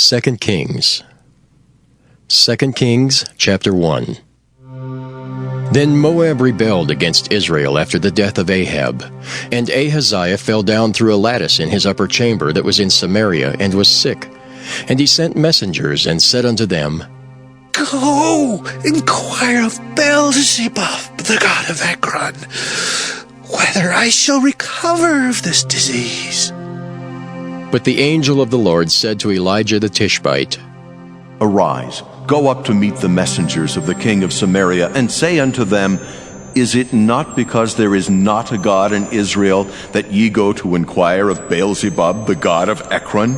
2 Kings. 2 Kings chapter 1. Then Moab rebelled against Israel after the death of Ahab, and Ahaziah fell down through a lattice in his upper chamber that was in Samaria, and was sick. And he sent messengers, and said unto them, Go, inquire of Beelzebub, the god of Ekron, whether I shall recover of this disease. But the angel of the Lord said to Elijah the Tishbite, Arise, go up to meet the messengers of the king of Samaria, and say unto them, Is it not because there is not a God in Israel that ye go to inquire of Beelzebub, the god of Ekron?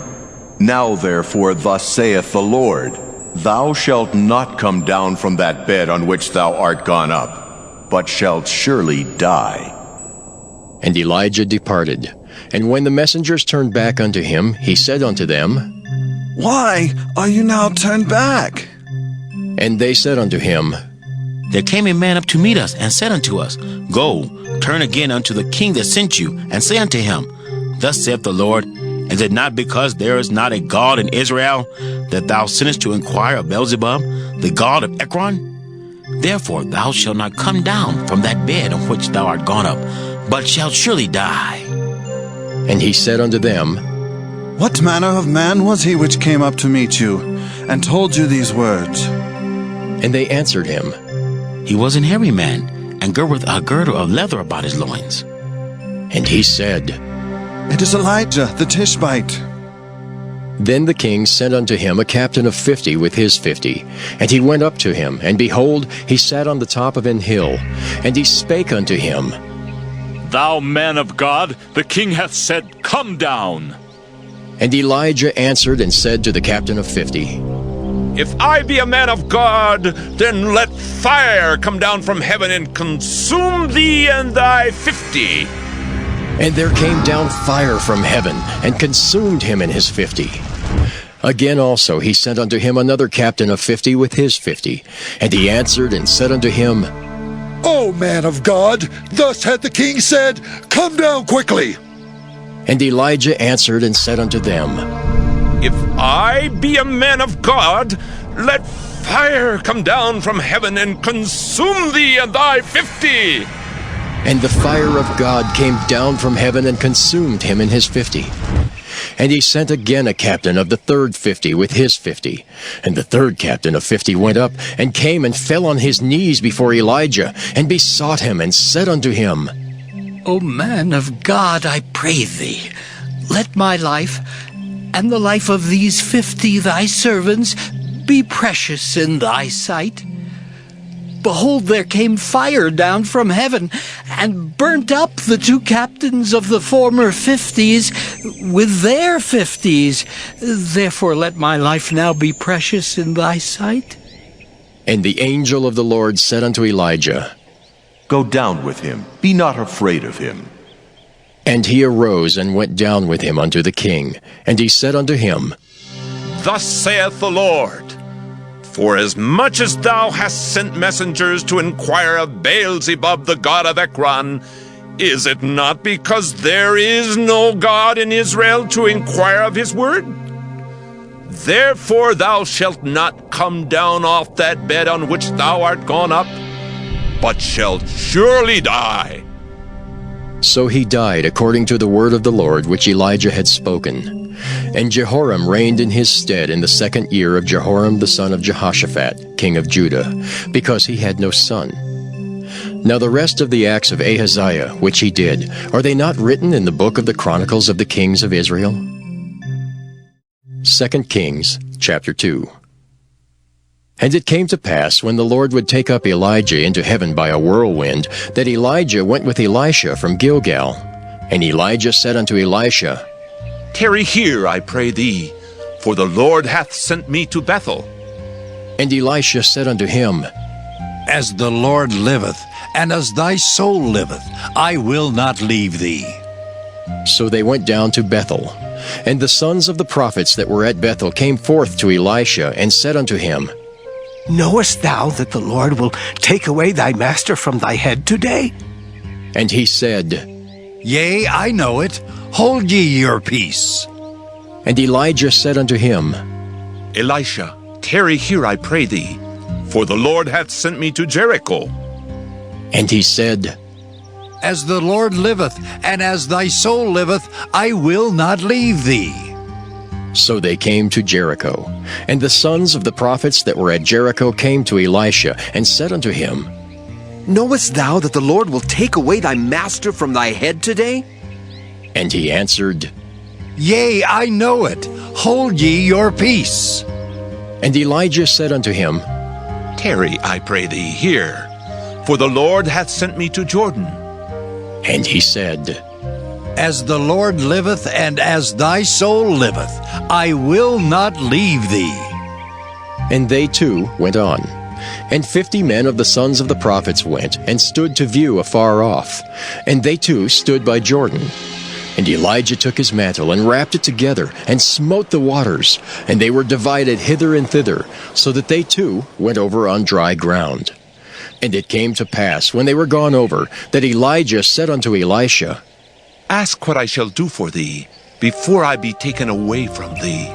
Now therefore thus saith the Lord, Thou shalt not come down from that bed on which thou art gone up, but shalt surely die. And Elijah departed. And when the messengers turned back unto him, he said unto them, Why are you now turned back? And they said unto him, There came a man up to meet us, and said unto us, Go, turn again unto the king that sent you, and say unto him, Thus saith the Lord, Is it not because there is not a God in Israel, that thou sinnest to inquire of Beelzebub, the god of Ekron? Therefore thou shalt not come down from that bed on which thou art gone up, but shalt surely die. And he said unto them, What manner of man was he which came up to meet you, and told you these words? And they answered him, He was an hairy man, and girt with a girdle of leather about his loins. And he said, It is Elijah the Tishbite. Then the king sent unto him a captain of 50 with his 50. And he went up to him, and behold, he sat on the top of an hill. And he spake unto him, Thou man of God, the king hath said, Come down. And Elijah answered and said to the captain of 50, If I be a man of God, then let fire come down from heaven and consume thee and thy 50. And there came down fire from heaven, and consumed him and his 50. Again also he sent unto him another captain of 50 with his 50. And he answered and said unto him, O man of God, thus hath the king said, Come down quickly. And Elijah answered and said unto them, If I be a man of God, let fire come down from heaven and consume thee and thy 50. And the fire of God came down from heaven and consumed him and his 50. And he sent again a captain of the third 50 with his 50. And the third captain of 50 went up, and came and fell on his knees before Elijah, and besought him, and said unto him, O man of God, I pray thee, let my life, and the life of these 50 thy servants, be precious in thy sight. Behold, there came fire down from heaven, and burnt up the 2 captains of the former 50s with their 50s. Therefore let my life now be precious in thy sight. And the angel of the Lord said unto Elijah, Go down with him, be not afraid of him. And he arose and went down with him unto the king. And he said unto him, Thus saith the Lord, Forasmuch as thou hast sent messengers to inquire of Beelzebub, the god of Ekron, is it not because there is no God in Israel to inquire of his word? Therefore thou shalt not come down off that bed on which thou art gone up, but shalt surely die. So he died according to the word of the Lord which Elijah had spoken. And Jehoram reigned in his stead in the 2nd year of Jehoram the son of Jehoshaphat, king of Judah, because he had no son. Now the rest of the acts of Ahaziah, which he did, are they not written in the book of the Chronicles of the kings of Israel? 2 Kings chapter 2. And it came to pass, when the Lord would take up Elijah into heaven by a whirlwind, that Elijah went with Elisha from Gilgal. And Elijah said unto Elisha, Tarry here, I pray thee, for the Lord hath sent me to Bethel. And Elisha said unto him, As the Lord liveth, and as thy soul liveth, I will not leave thee. So they went down to Bethel. And the sons of the prophets that were at Bethel came forth to Elisha, and said unto him, Knowest thou that the Lord will take away thy master from thy head today? And he said, Yea, I know it. Hold ye your peace. And Elijah said unto him, Elisha, tarry here, I pray thee, for the Lord hath sent me to Jericho. And he said, As the Lord liveth, and as thy soul liveth, I will not leave thee. So they came to Jericho. And the sons of the prophets that were at Jericho came to Elisha, and said unto him, Knowest thou that the Lord will take away thy master from thy head today? And he answered, Yea, I know it. Hold ye your peace. And Elijah said unto him, Tarry, I pray thee, here, for the Lord hath sent me to Jordan. And he said, As the Lord liveth, and as thy soul liveth, I will not leave thee. And they too went on. And 50 men of the sons of the prophets went, and stood to view afar off. And they too stood by Jordan. And Elijah took his mantle, and wrapped it together, and smote the waters, and they were divided hither and thither, so that they too went over on dry ground. And it came to pass, when they were gone over, that Elijah said unto Elisha, Ask what I shall do for thee, before I be taken away from thee.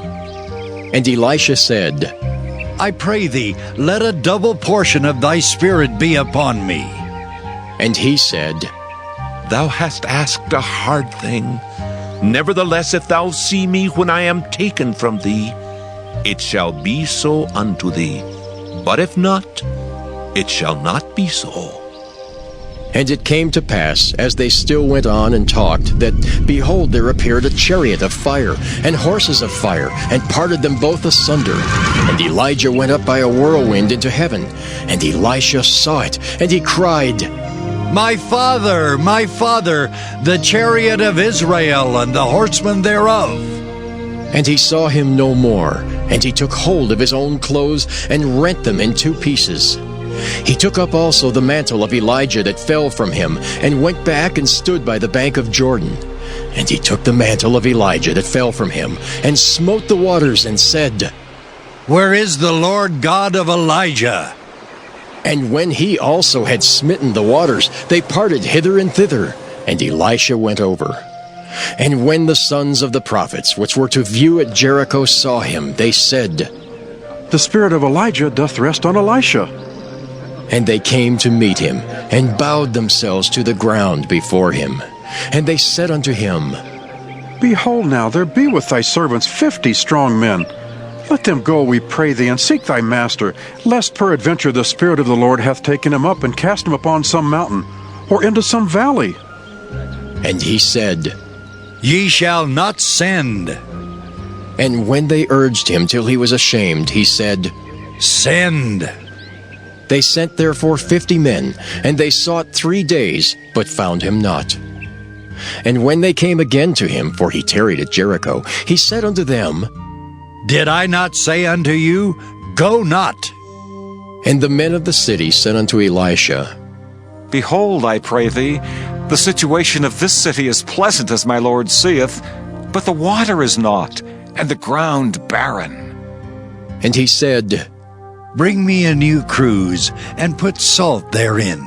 And Elisha said, I pray thee, let a double portion of thy spirit be upon me. And he said, Thou hast asked a hard thing. Nevertheless, if thou see me when I am taken from thee, it shall be so unto thee. But if not, it shall not be so. And it came to pass, as they still went on and talked, that, behold, there appeared a chariot of fire, and horses of fire, and parted them both asunder. And Elijah went up by a whirlwind into heaven. And Elisha saw it, and he cried, My father, the chariot of Israel, and the horsemen thereof. And he saw him no more. And he took hold of his own clothes, and rent them in 2 pieces. He took up also the mantle of Elijah that fell from him, and went back and stood by the bank of Jordan. And he took the mantle of Elijah that fell from him, and smote the waters, and said, Where is the Lord God of Elijah? And when he also had smitten the waters, they parted hither and thither, and Elisha went over. And when the sons of the prophets, which were to view at Jericho, saw him, they said, The spirit of Elijah doth rest on Elisha. And they came to meet him, and bowed themselves to the ground before him. And they said unto him, Behold now, there be with thy servants 50 strong men. Let them go, we pray thee, and seek thy master, lest peradventure the Spirit of the Lord hath taken him up, and cast him upon some mountain, or into some valley. And he said, Ye shall not send. And when they urged him till he was ashamed, he said, Send. They sent therefore 50 men, and they sought 3 days, but found him not. And when they came again to him, for he tarried at Jericho, he said unto them, Did I not say unto you, Go not? And the men of the city said unto Elisha, Behold, I pray thee, the situation of this city is pleasant as my Lord seeth, but the water is not, and the ground barren. And he said, Bring me a new cruse, and put salt therein.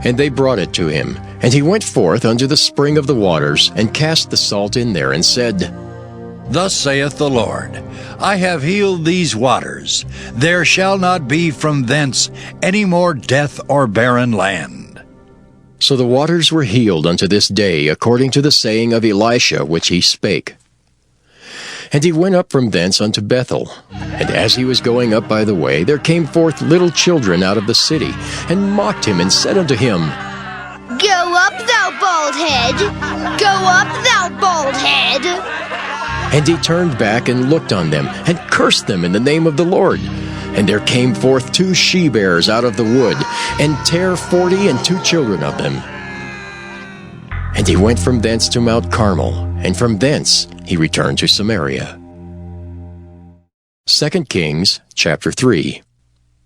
And they brought it to him. And he went forth unto the spring of the waters, and cast the salt in there, and said, Thus saith the Lord, I have healed these waters. There shall not be from thence any more death or barren land. So the waters were healed unto this day, according to the saying of Elisha which he spake. And he went up from thence unto Bethel. And as he was going up by the way, there came forth little children out of the city, and mocked him, and said unto him, Go up, thou bald head! Go up, thou bald head! And he turned back and looked on them, and cursed them in the name of the Lord. And there came forth 2 she-bears out of the wood, and tare 40 and 2 children of them. And he went from thence to Mount Carmel, and from thence he returned to Samaria. 2 Kings chapter 3.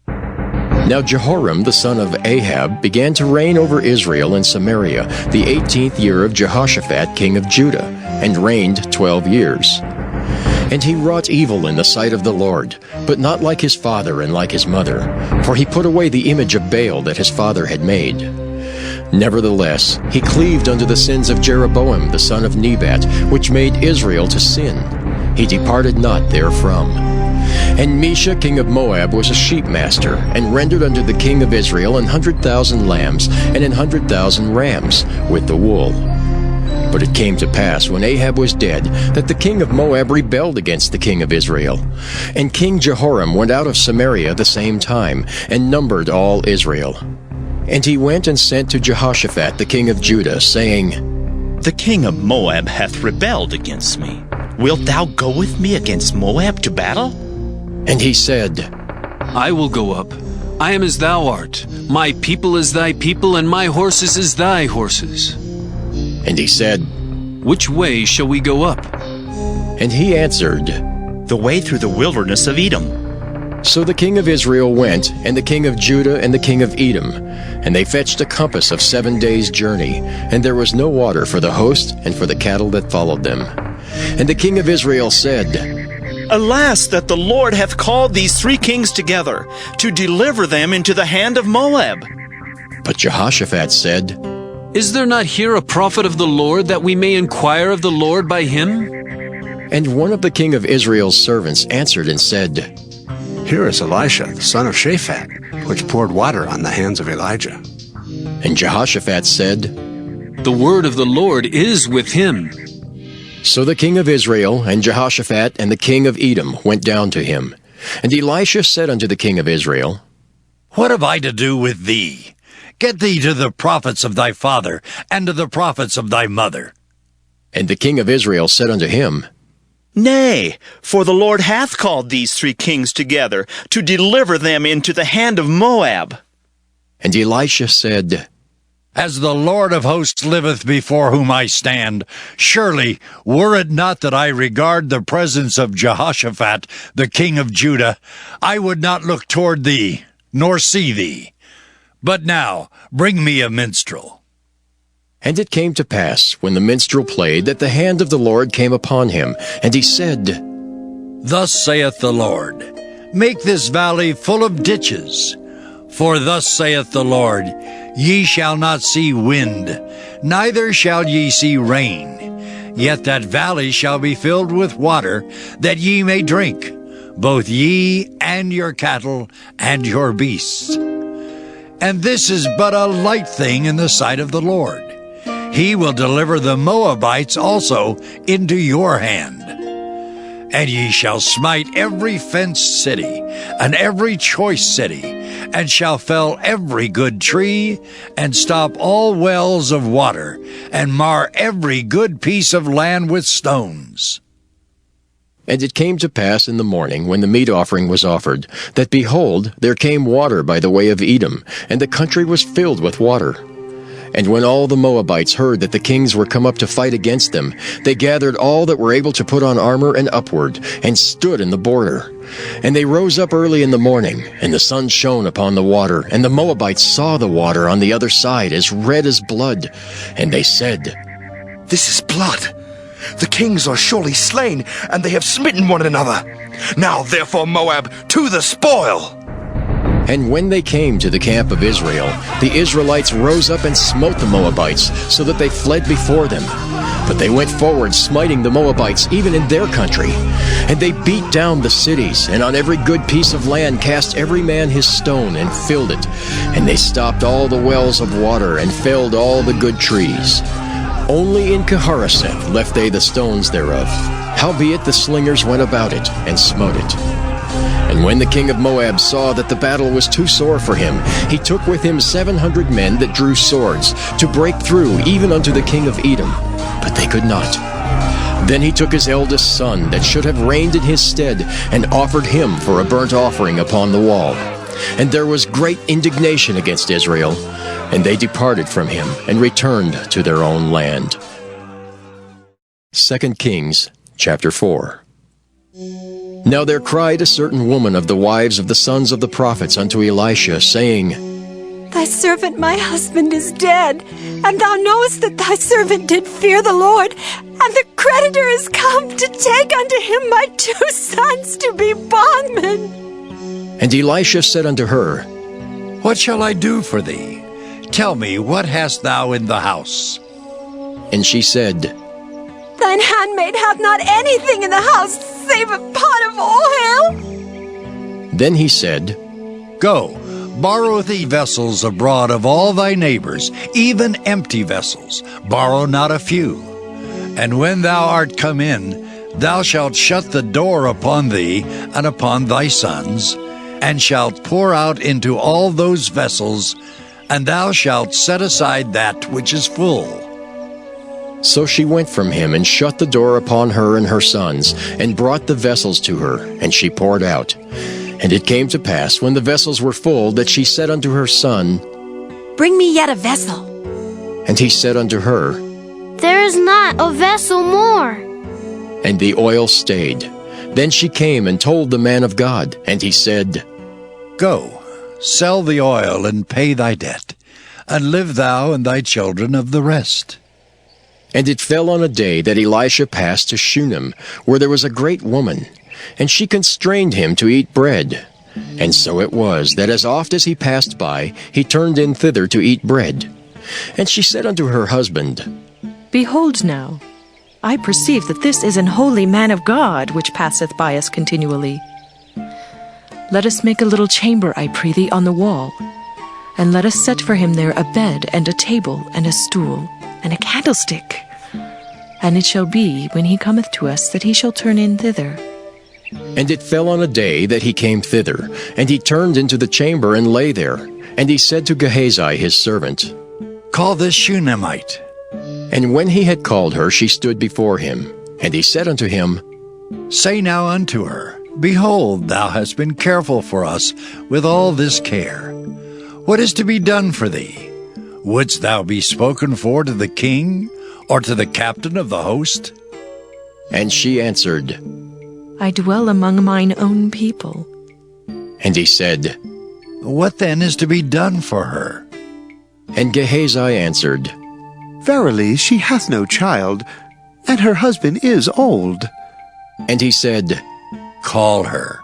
Now Jehoram the son of Ahab began to reign over Israel and Samaria the 18th year of Jehoshaphat king of Judah, and reigned 12 years. And he wrought evil in the sight of the Lord, but not like his father and like his mother, for he put away the image of Baal that his father had made. Nevertheless, he cleaved unto the sins of Jeroboam the son of Nebat, which made Israel to sin. He departed not therefrom. And Mesha king of Moab was a sheep master, and rendered unto the king of Israel 100,000 lambs and 100,000 rams with the wool. But it came to pass, when Ahab was dead, that the king of Moab rebelled against the king of Israel. And King Jehoram went out of Samaria the same time, and numbered all Israel. And he went and sent to Jehoshaphat the king of Judah, saying, The king of Moab hath rebelled against me. Wilt thou go with me against Moab to battle? And he said, I will go up. I am as thou art. My people is thy people, and my horses is thy horses. And he said, Which way shall we go up? And he answered, The way through the wilderness of Edom. So the king of Israel went, and the king of Judah and the king of Edom, and they fetched a compass of 7 days' journey, and there was no water for the host and for the cattle that followed them. And the king of Israel said, Alas, that the Lord hath called these 3 kings together, to deliver them into the hand of Moab. But Jehoshaphat said, Is there not here a prophet of the Lord, that we may inquire of the Lord by him? And one of the king of Israel's servants answered and said, Here is Elisha, the son of Shaphat, which poured water on the hands of Elijah. And Jehoshaphat said, The word of the Lord is with him. So the king of Israel and Jehoshaphat and the king of Edom went down to him. And Elisha said unto the king of Israel, What have I to do with thee? Get thee to the prophets of thy father, and to the prophets of thy mother. And the king of Israel said unto him, Nay, for the Lord hath called these 3 kings together, to deliver them into the hand of Moab. And Elisha said, As the Lord of hosts liveth before whom I stand, surely, were it not that I regard the presence of Jehoshaphat, the king of Judah, I would not look toward thee, nor see thee. But now, bring me a minstrel. And it came to pass, when the minstrel played, that the hand of the Lord came upon him, and he said, Thus saith the Lord, Make this valley full of ditches. For thus saith the Lord, Ye shall not see wind, neither shall ye see rain. Yet that valley shall be filled with water, that ye may drink, both ye and your cattle and your beasts. And this is but a light thing in the sight of the Lord. He will deliver the Moabites also into your hand. And ye shall smite every fenced city, and every choice city, and shall fell every good tree, and stop all wells of water, and mar every good piece of land with stones. And it came to pass in the morning, when the meat offering was offered, that, behold, there came water by the way of Edom, and the country was filled with water. And when all the Moabites heard that the kings were come up to fight against them, they gathered all that were able to put on armor and upward, and stood in the border. And they rose up early in the morning, and the sun shone upon the water, and the Moabites saw the water on the other side as red as blood. And they said, This is blood. The kings are surely slain, and they have smitten one another. Now therefore, Moab, to the spoil! And when they came to the camp of Israel, the Israelites rose up and smote the Moabites, so that they fled before them. But they went forward, smiting the Moabites even in their country. And they beat down the cities, and on every good piece of land cast every man his stone, and filled it. And they stopped all the wells of water, and felled all the good trees. Only in Keharaseth left they the stones thereof. Howbeit the slingers went about it, and smote it. And when the king of Moab saw that the battle was too sore for him, he took with him 700 men that drew swords, to break through even unto the king of Edom. But they could not. Then he took his eldest son, that should have reigned in his stead, and offered him for a burnt offering upon the wall. And there was great indignation against Israel, and they departed from him, and returned to their own land. 2 Kings chapter 4. Now there cried a certain woman of the wives of the sons of the prophets unto Elisha, saying, Thy servant my husband is dead, and thou knowest that thy servant did fear the Lord, and the creditor is come to take unto him my 2 sons to be bondmen. And Elisha said unto her, What shall I do for thee? Tell me, what hast thou in the house? And she said, Thine handmaid hath not anything in the house save a pot of oil. Then he said, Go, borrow thee vessels abroad of all thy neighbors, even empty vessels, borrow not a few. And when thou art come in, thou shalt shut the door upon thee and upon thy sons, and shalt pour out into all those vessels, and thou shalt set aside that which is full. So she went from him and shut the door upon her and her sons, and brought the vessels to her, and she poured out. And it came to pass, when the vessels were full, that she said unto her son, Bring me yet a vessel. And he said unto her, There is not a vessel more. And the oil stayed. Then she came and told the man of God, and he said, Go, sell the oil and pay thy debt, and live thou and thy children of the rest. And it fell on a day that Elisha passed to Shunem, where there was a great woman, and she constrained him to eat bread. And so it was, that as oft as he passed by, he turned in thither to eat bread. And she said unto her husband, Behold now, I perceive that this is an holy man of God, which passeth by us continually. Let us make a little chamber, I pray thee, on the wall, and let us set for him there a bed, and a table, and a stool, and a candlestick. And it shall be, when he cometh to us, that he shall turn in thither. And it fell on a day that he came thither, and he turned into the chamber and lay there. And he said to Gehazi his servant, Call this Shunammite. And when he had called her, she stood before him. And he said unto him, Say now unto her, Behold, thou hast been careful for us with all this care. What is to be done for thee? Wouldst thou be spoken for to the king, or to the captain of the host? And she answered, I dwell among mine own people. And he said, What then is to be done for her? And Gehazi answered, Verily, she hath no child, and her husband is old. And he said, Call her.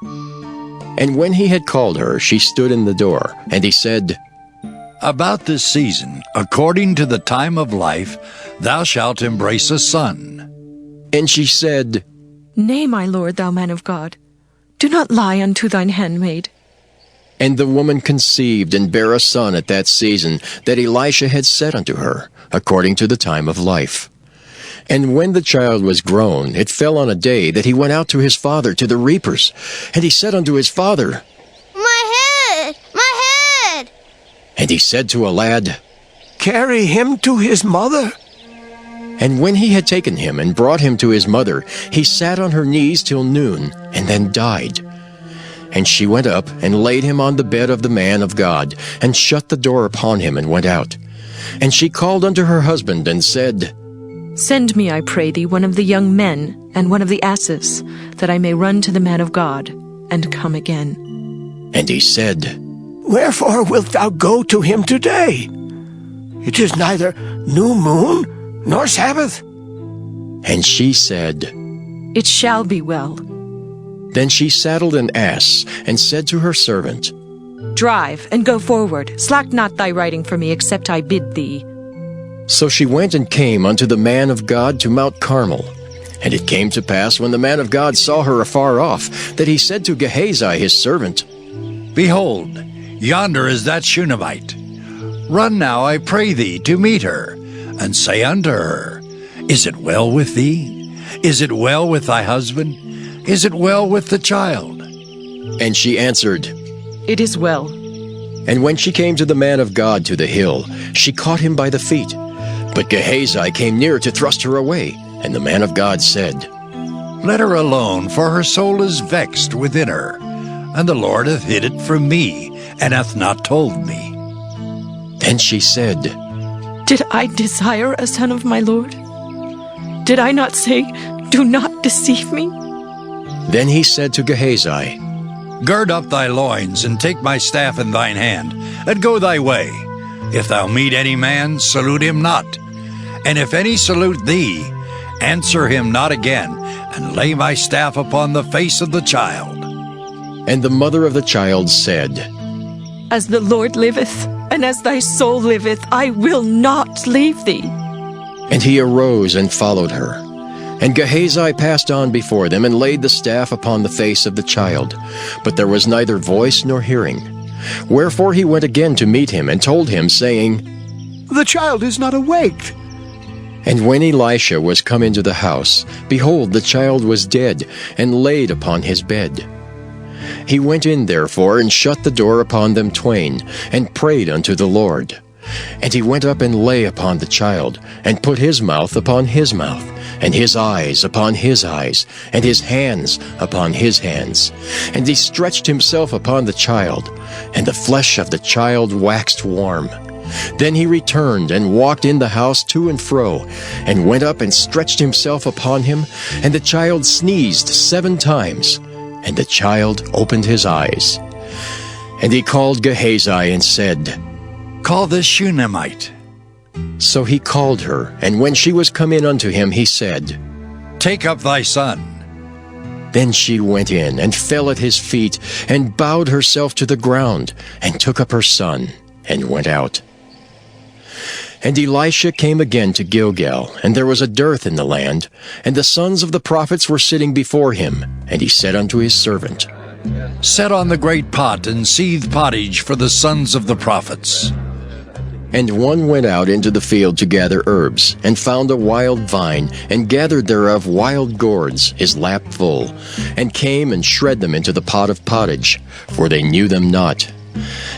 And when he had called her, she stood in the door. And he said, About this season, according to the time of life, thou shalt embrace a son. And she said, Nay, my lord, thou man of God, do not lie unto thine handmaid. And the woman conceived and bare a son at that season that Elisha had said unto her, according to the time of life. And when the child was grown, it fell on a day that he went out to his father to the reapers. And he said unto his father, My head! My head! And he said to a lad, Carry him to his mother. And when he had taken him and brought him to his mother, he sat on her knees till noon, and then died. And she went up and laid him on the bed of the man of God, and shut the door upon him, and went out. And she called unto her husband, and said, Send me, I pray thee, one of the young men, and one of the asses, that I may run to the man of God, and come again. And he said, Wherefore wilt thou go to him today? It is neither new moon nor Sabbath. And she said, It shall be well. Then she saddled an ass, and said to her servant, Drive, and go forward. Slack not thy riding for me, except I bid thee. So she went and came unto the man of God to Mount Carmel. And it came to pass, when the man of God saw her afar off, that he said to Gehazi his servant, Behold, yonder is that Shunammite. Run now, I pray thee, to meet her, and say unto her, Is it well with thee? Is it well with thy husband? Is it well with the child? And she answered, It is well. And when she came to the man of God to the hill, she caught him by the feet. But Gehazi came near to thrust her away. And the man of God said, Let her alone, for her soul is vexed within her, and the Lord hath hid it from me, and hath not told me. Then she said, Did I desire a son of my Lord? Did I not say, Do not deceive me? Then he said to Gehazi, Gird up thy loins, and take my staff in thine hand, and go thy way. If thou meet any man, salute him not. And if any salute thee, answer him not again, and lay my staff upon the face of the child. And the mother of the child said, As the Lord liveth, and as thy soul liveth, I will not leave thee. And he arose and followed her. And Gehazi passed on before them, and laid the staff upon the face of the child. But there was neither voice nor hearing. Wherefore he went again to meet him, and told him, saying, The child is not awake. And when Elisha was come into the house, behold, the child was dead, and laid upon his bed. He went in therefore, and shut the door upon them twain, and prayed unto the Lord. And he went up and lay upon the child, and put his mouth upon his mouth, and his eyes upon his eyes, and his hands upon his hands. And he stretched himself upon the child, and the flesh of the child waxed warm. Then he returned and walked in the house to and fro, and went up and stretched himself upon him, and the child sneezed 7 times, and the child opened his eyes. And he called Gehazi and said, Call this Shunammite. So he called her, and when she was come in unto him, he said, Take up thy son. Then she went in, and fell at his feet, and bowed herself to the ground, and took up her son, and went out. And Elisha came again to Gilgal, and there was a dearth in the land, and the sons of the prophets were sitting before him. And he said unto his servant, Set on the great pot, and seethe pottage for the sons of the prophets. And one went out into the field to gather herbs, and found a wild vine, and gathered thereof wild gourds, his lap full, and came and shred them into the pot of pottage, for they knew them not.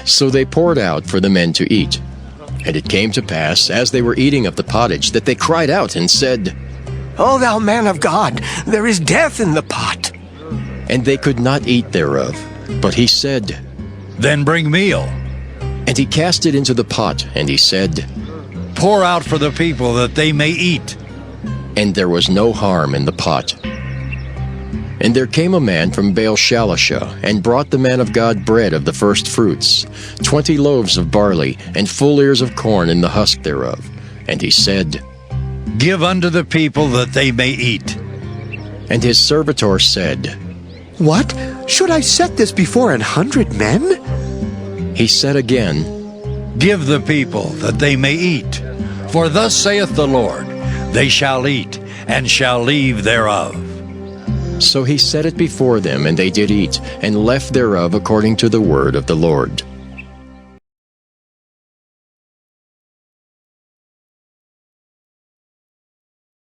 So they poured out for the men to eat. And it came to pass, as they were eating of the pottage, that they cried out and said, O thou man of God, there is death in the pot. And they could not eat thereof. But he said, Then bring meal. And he cast it into the pot, and he said, Pour out for the people that they may eat. And there was no harm in the pot. And there came a man from Baal-Shalisha, and brought the man of God bread of the first fruits, 20 loaves of barley, and full ears of corn in the husk thereof. And he said, Give unto the people that they may eat. And his servitor said, What? Should I set this before 100 men? He said again, Give the people that they may eat. For thus saith the Lord, They shall eat, and shall leave thereof. So he set it before them, and they did eat, and left thereof according to the word of the Lord.